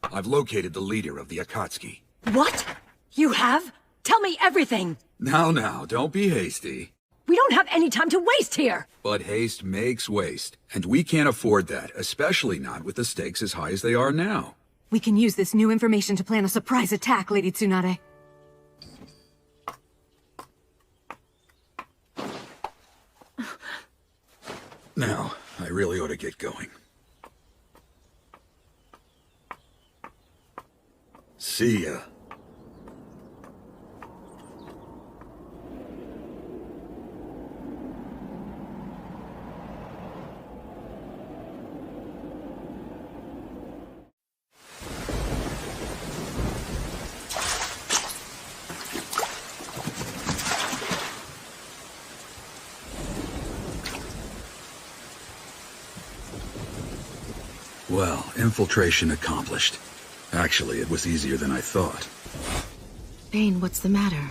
I've located the leader of the Akatsuki. What? You have? Tell me everything! Now, don't be hasty. We don't have any time to waste here! But haste makes waste, and we can't afford that, especially not with the stakes as high as they are now. We can use this new information to plan a surprise attack, Lady Tsunade. Now, I really ought to get going. See ya. Well, infiltration accomplished. Actually, it was easier than I thought. Bane, what's the matter?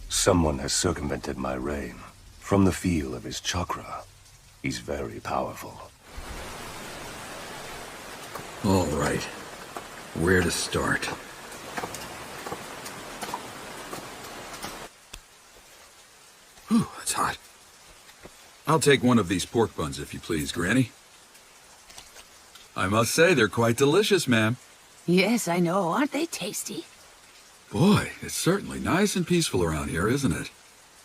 Someone has circumvented my reign. From the feel of his chakra, he's very powerful. All right. Where to start? Whew, that's hot. I'll take one of these pork buns, if you please, Granny. I must say, they're quite delicious, ma'am. Yes, I know. Aren't they tasty? Boy, it's certainly nice and peaceful around here, isn't it?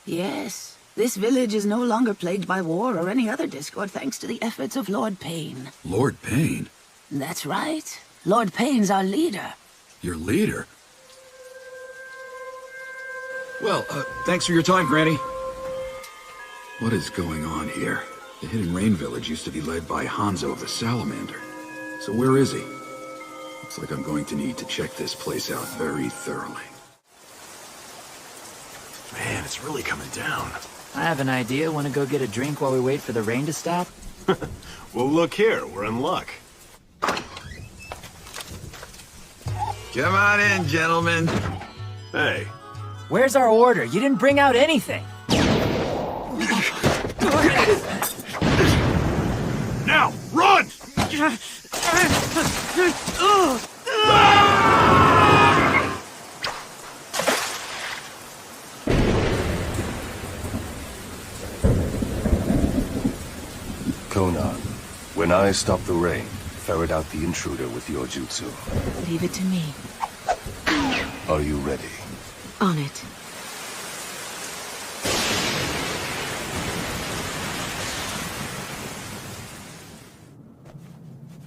Yes. This village is no longer plagued by war or any other discord thanks to the efforts of Lord Payne. Lord Payne? That's right. Lord Payne's our leader. Your leader? Well, thanks for your time, Granny. What is going on here? The Hidden Rain village used to be led by Hanzo the Salamander. So where is he? Looks like I'm going to need to check this place out very thoroughly. Man, it's really coming down. I have an idea. Want to go get a drink while we wait for the rain to stop? Well, look here. We're in luck. Come on in, gentlemen. Hey. Where's our order? You didn't bring out anything. Now, run! Konan, when I stop the rain, ferret out the intruder with your jutsu. Leave it to me. Are you ready? On it.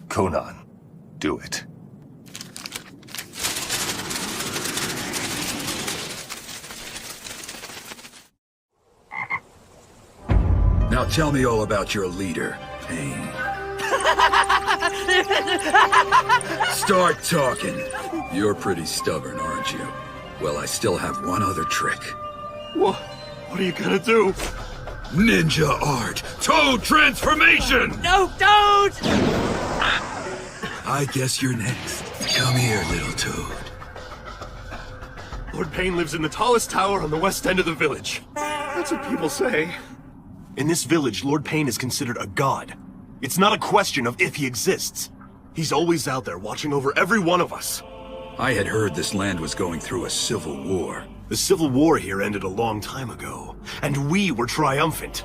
Konan, do it. Now tell me all about your leader, Payne. Start talking. You're pretty stubborn, aren't you? Well, I still have one other trick. What are you gonna do? Ninja art! Toad transformation! No, don't! I guess you're next. Come here, little toad. Lord Payne lives in the tallest tower on the west end of the village. That's what people say. In this village, Lord Payne is considered a god. It's not a question of if he exists. He's always out there watching over every one of us. I had heard this land was going through a civil war. The civil war here ended a long time ago, and we were triumphant.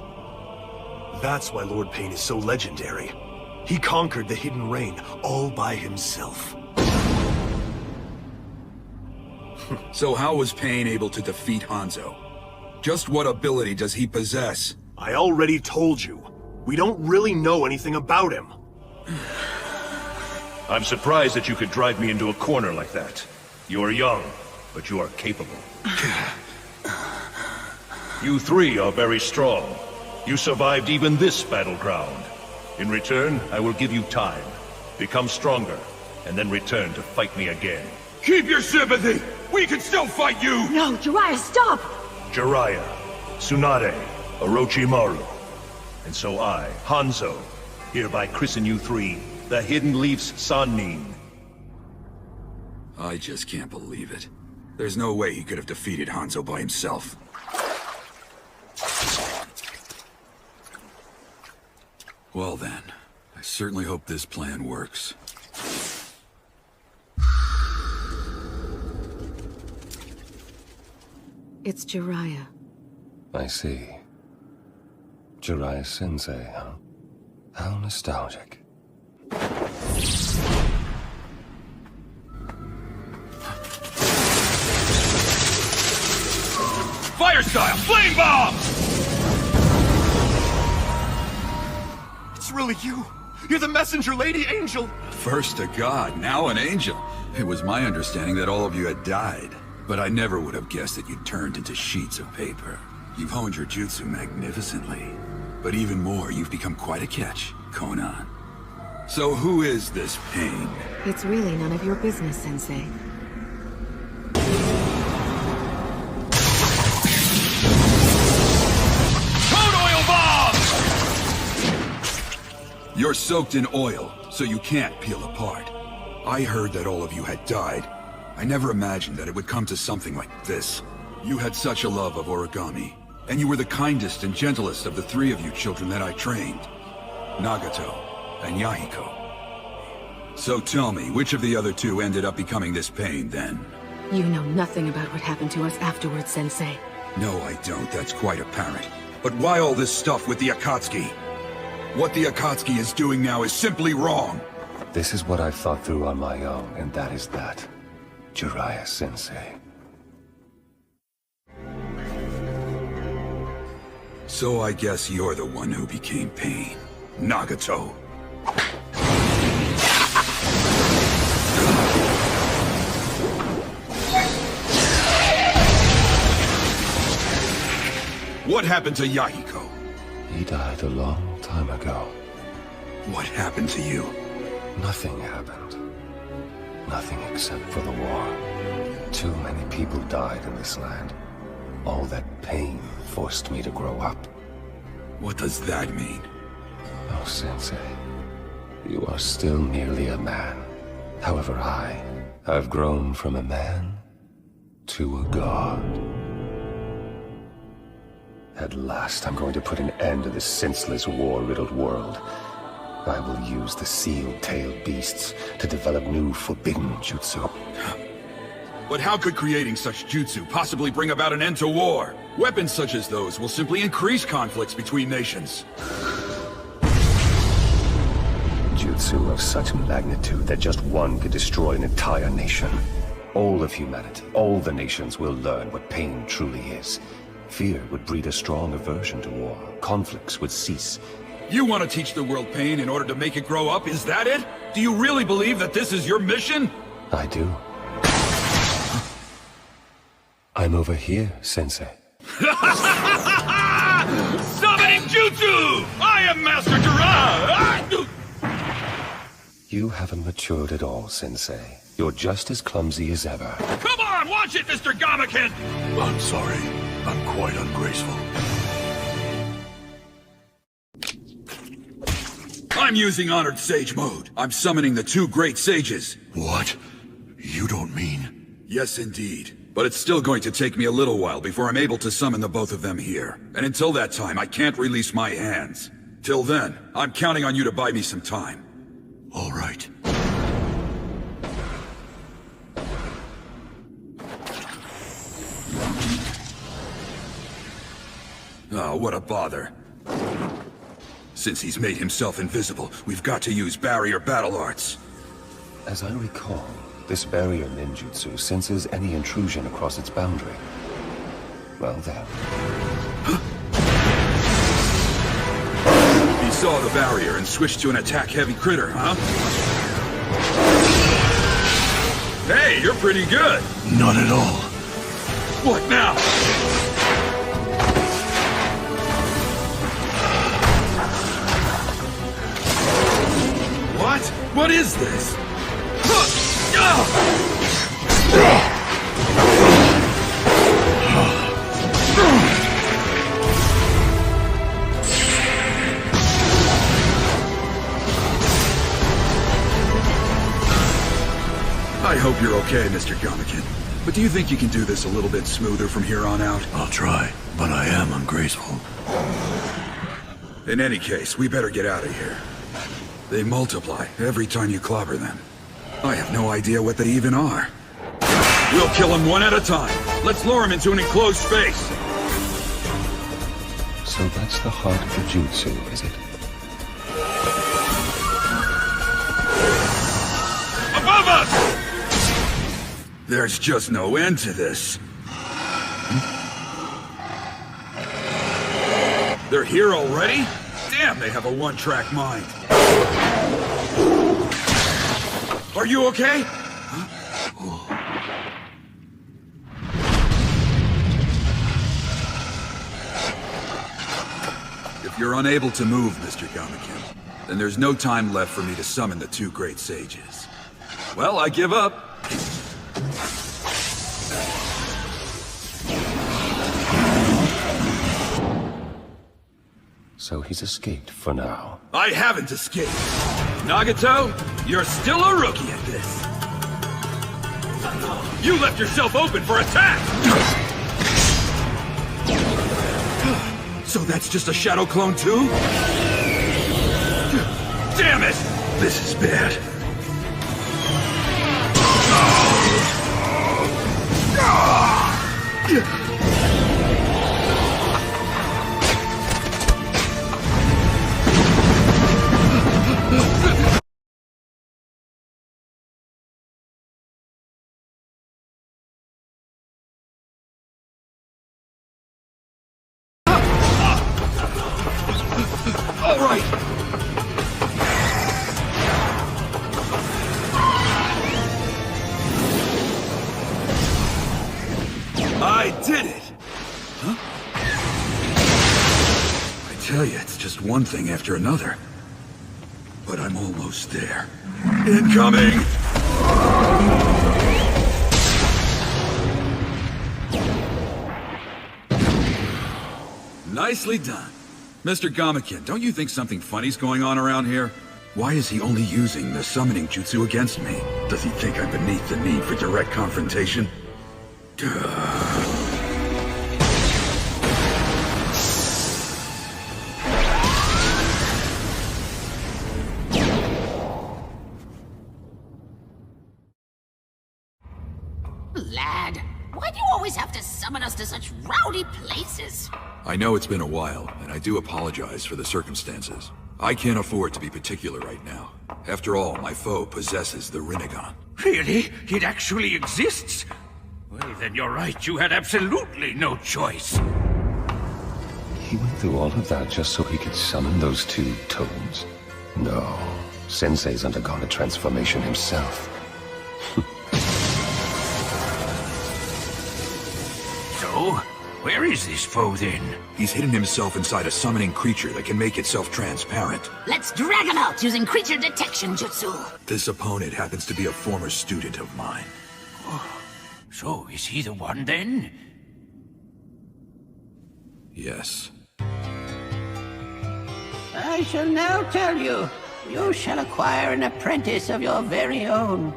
That's why Lord Payne is so legendary. He conquered the Hidden Rain all by himself. So how was Payne able to defeat Hanzo? Just what ability does he possess? I already told you. We don't really know anything about him. I'm surprised that you could drive me into a corner like that. You are young, but you are capable. You three are very strong. You survived even this battleground. In return, I will give you time. Become stronger, and then return to fight me again. Keep your sympathy! We can still fight you! No, Jiraiya, stop! Jiraiya, Tsunade, Orochimaru. And so I, Hanzo, hereby christen you three the Hidden Leaf's Sannin. I just can't believe it. There's no way he could have defeated Hanzo by himself. Well then, I certainly hope this plan works. It's Jiraiya. I see. Jiraiya Sensei, huh? How nostalgic. Fire style! Flame bomb! It's really you! You're the messenger, Lady Angel! First a god, now an angel. It was my understanding that all of you had died, but I never would have guessed that you'd turned into sheets of paper. You've honed your jutsu magnificently, but even more, you've become quite a catch, Konan. So who is this Pain? It's really none of your business, Sensei. Code oil bomb! You're soaked in oil, so you can't peel apart. I heard that all of you had died. I never imagined that it would come to something like this. You had such a love of origami, and you were the kindest and gentlest of the three of you children that I trained. Nagato and Yahiko. So tell me, which of the other two ended up becoming this Pain, then? You know nothing about what happened to us afterwards, Sensei. No, I don't. That's quite apparent. But why all this stuff with the Akatsuki? What the Akatsuki is doing now is simply wrong. This is what I've thought through on my own, and that is that. Jiraiya Sensei. So I guess you're the one who became Pain, Nagato. What happened to Yahiko? He died a long time ago. What happened to you? Nothing happened. Nothing except for the war. Too many people died in this land. All that pain forced me to grow up. What does that mean? Oh, Sensei. You are still merely a man. However, I've grown from a man to a god. At last, I'm going to put an end to this senseless, war-riddled world. I will use the seal-tailed beasts to develop new forbidden jutsu. But how could creating such jutsu possibly bring about an end to war? Weapons such as those will simply increase conflicts between nations. Jutsu of such magnitude that just one could destroy an entire nation. All of humanity, all the nations will learn what pain truly is. Fear would breed a strong aversion to war. Conflicts would cease. You want to teach the world pain in order to make it grow up, is that it? Do you really believe that this is your mission? I do. I'm over here, Sensei. Summoning Jutsu! I am Master Jiraiya! You haven't matured at all, Sensei. You're just as clumsy as ever. Come on, watch it, Mr. Gamaken! I'm sorry. I'm quite ungraceful. I'm using Honored Sage mode. I'm summoning the two great sages. What? You don't mean... Yes, indeed. But it's still going to take me a little while before I'm able to summon the both of them here. And until that time, I can't release my hands. Till then, I'm counting on you to buy me some time. All right. Oh, what a bother. Since he's made himself invisible, we've got to use barrier battle arts. As I recall, this barrier ninjutsu senses any intrusion across its boundary. Well then. He saw the barrier and switched to an attack-heavy critter, huh? Hey, you're pretty good! Not at all. What now? What? What is this? I hope you're okay, Mr. Gamaken. But do you think you can do this a little bit smoother from here on out? I'll try, but I am ungrateful. In any case, we better get out of here. They multiply every time you clobber them. I have no idea what they even are. We'll kill him one at a time. Let's lure him into an enclosed space. So that's the heart of the jutsu, is it? Above us! There's just no end to this. They're here already? Damn, they have a one-track mind. Are you okay? If you're unable to move, Mr. Gamaken, then there's no time left for me to summon the two great sages. Well, I give up. So he's escaped for now. I haven't escaped. Nagato, you're still a rookie at this. You left yourself open for attack! So that's just a shadow clone too? Damn it! This is bad. All right. I did it! Huh? I tell you, it's just one thing after another. But I'm almost there. Incoming! Nicely done. Mr. Gamaken, don't you think something funny's going on around here? Why is he only using the summoning jutsu against me? Does he think I'm beneath the need for direct confrontation? Lad, why do you always have to summon us to such rowdy places? I know it's been a while, and I do apologize for the circumstances. I can't afford to be particular right now. After all, my foe possesses the Rinnegan. Really? It actually exists? Well, then you're right. You had absolutely no choice. He went through all of that just so he could summon those two toads? No. Sensei's undergone a transformation himself. So, where is this foe then? He's hidden himself inside a summoning creature that can make itself transparent. Let's drag him out using creature detection jutsu. This opponent happens to be a former student of mine. So, is he the one then? Yes. I shall now tell you, you shall acquire an apprentice of your very own.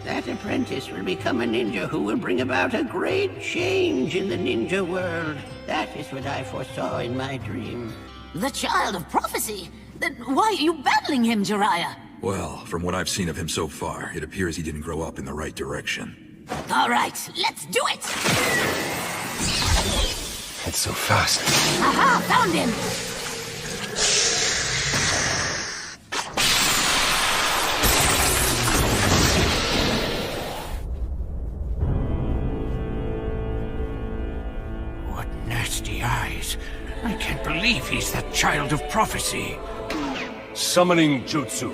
That apprentice will become a ninja who will bring about a great change in the ninja world. That is what I foresaw in my dream. The child of prophecy? Then why are you battling him, Jiraiya? Well, from what I've seen of him so far, it appears he didn't grow up in the right direction. All right, let's do it! It's so fast. Aha, found him! What nasty eyes. I can't believe he's that child of prophecy. Summoning jutsu.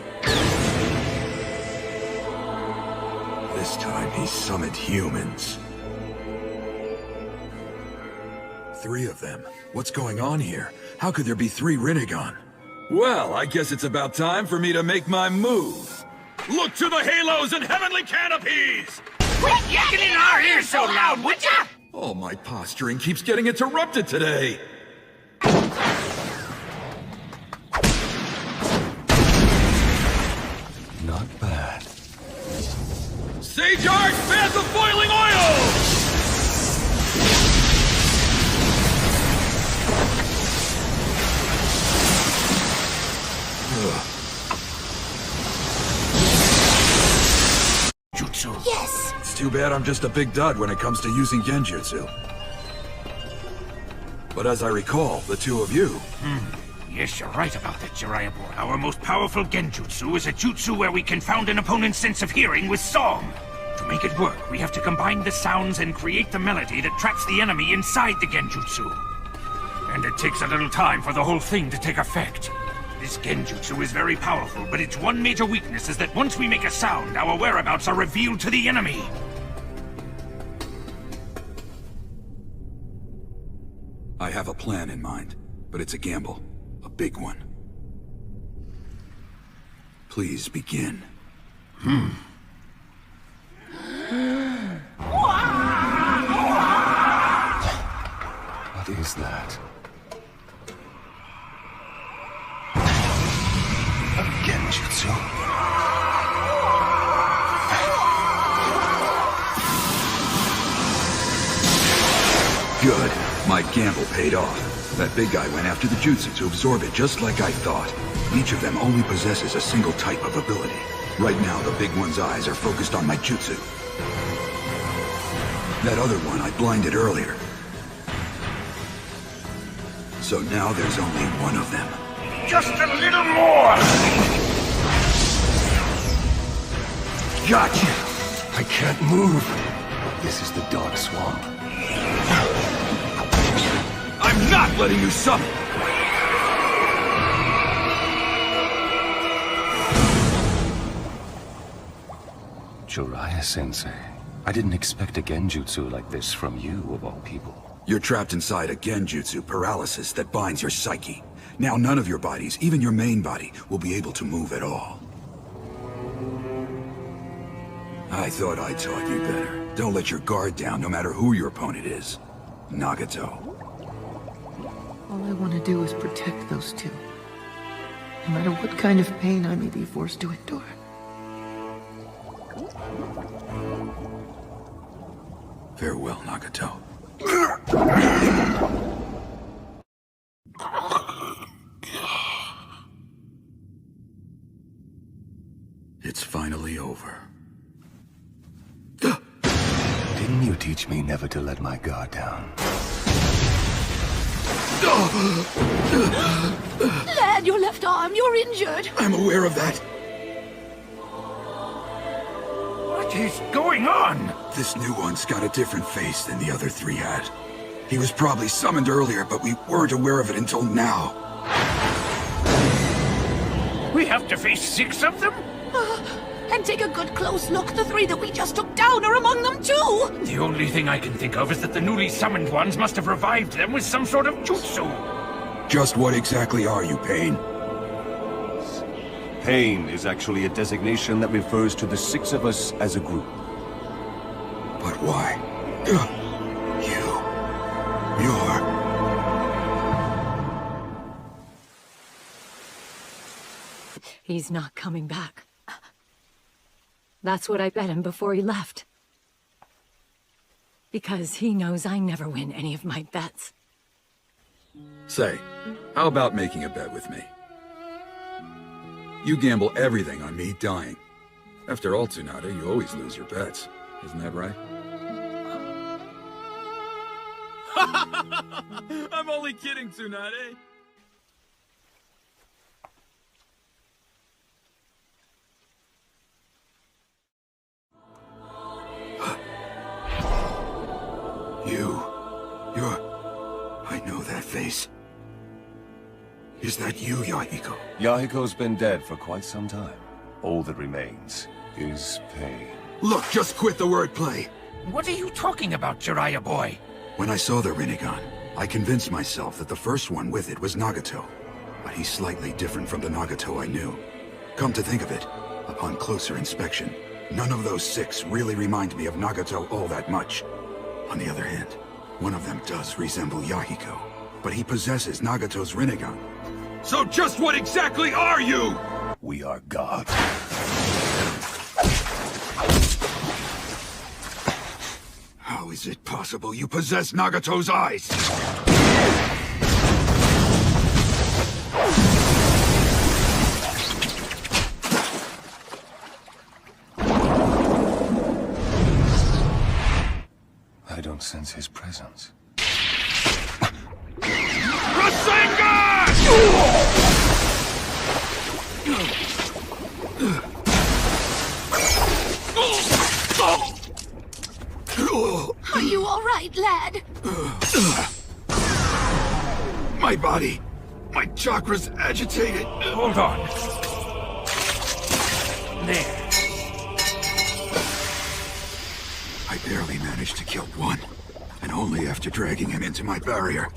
This time he summoned humans. 3 of them. What's going on here? How could there be 3 Rinnegan? Well, I guess it's about time for me to make my move. Look to the halos and heavenly canopies! Quit yakking in our ears so loud, would ya? Oh, my posturing keeps getting interrupted today. Not bad. Sage Arch, bath of boiling oil! Jutsu. Yes! It's too bad I'm just a big dud when it comes to using genjutsu. But as I recall, the two of you... Yes, you're right about that, Jiraiya boy. Our most powerful genjutsu is a jutsu where we confound an opponent's sense of hearing with song. To make it work, we have to combine the sounds and create the melody that traps the enemy inside the genjutsu. And it takes a little time for the whole thing to take effect. This genjutsu is very powerful, but its one major weakness is that once we make a sound, our whereabouts are revealed to the enemy. I have a plan in mind, but it's a gamble. A big one. Please begin. What is that? A genjutsu? Good. My gamble paid off. That big guy went after the jutsu to absorb it just like I thought. Each of them only possesses a single type of ability. Right now, the big one's eyes are focused on my jutsu. That other one I blinded earlier. So now there's only one of them. Just a little more! Gotcha! I can't move. This is the Dark Swamp. I'm not letting you summon! Jiraiya-sensei, I didn't expect a genjutsu like this from you, of all people. You're trapped inside a genjutsu paralysis that binds your psyche. Now none of your bodies, even your main body, will be able to move at all. I thought I taught you better. Don't let your guard down, no matter who your opponent is. Nagato. All I want to do is protect those two. No matter what kind of pain I may be forced to endure. Farewell, Nagato. It's finally over. Didn't you teach me never to let my guard down? Lad, your left arm, you're injured. I'm aware of that. What is going on? This new one's got a different face than the other three had. He was probably summoned earlier, but we weren't aware of it until now. We have to face 6 of them? And take a good close look. The 3 that we just took down are among them too. The only thing I can think of is that the newly summoned ones must have revived them with some sort of jutsu. Just what exactly are you, Pain? Pain is actually a designation that refers to the 6 of us as a group. But why? You're... He's not coming back. That's what I bet him before he left. Because he knows I never win any of my bets. Say, how about making a bet with me? You gamble everything on me dying. After all, Tsunade, you always lose your bets. Isn't that right? I'm only kidding, Tsunade. I know that face. Is that you, Yahiko? Yahiko's been dead for quite some time. All that remains is pain. Look, just quit the wordplay. What are you talking about, Jiraiya boy? When I saw the Rinnegan, I convinced myself that the first one with it was Nagato. But he's slightly different from the Nagato I knew. Come to think of it, upon closer inspection, none of those 6 really remind me of Nagato all that much. On the other hand, one of them does resemble Yahiko, but he possesses Nagato's Rinnegan. So just what exactly are you? We are gods. How is it possible you possess Nagato's eyes? don't sense his presence. Are you all right, lad? My body. My chakras agitated. Hold on. There. I barely managed to kill one, and only after dragging him into my barrier.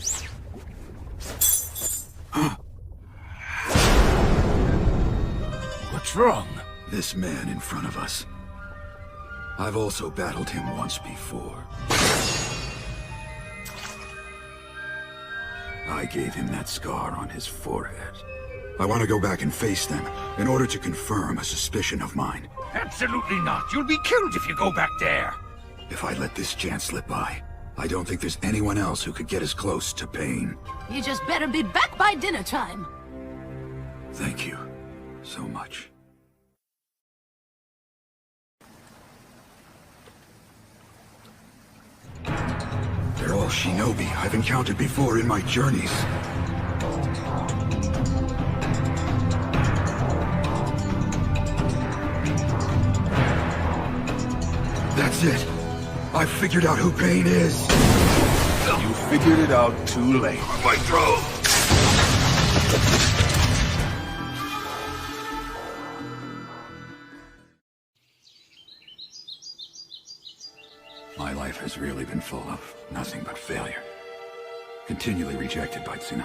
What's wrong? This man in front of us. I've also battled him once before. I gave him that scar on his forehead. I want to go back and face them in order to confirm a suspicion of mine. Absolutely not. You'll be killed if you go back there. If I let this chance slip by, I don't think there's anyone else who could get as close to Pain. You just better be back by dinner time. Thank you so much. They're all shinobi I've encountered before in my journeys. That's it. I've figured out who Pain is. You figured it out too late. My throat. My life has really been full of nothing but failure. Continually rejected by Tsunade.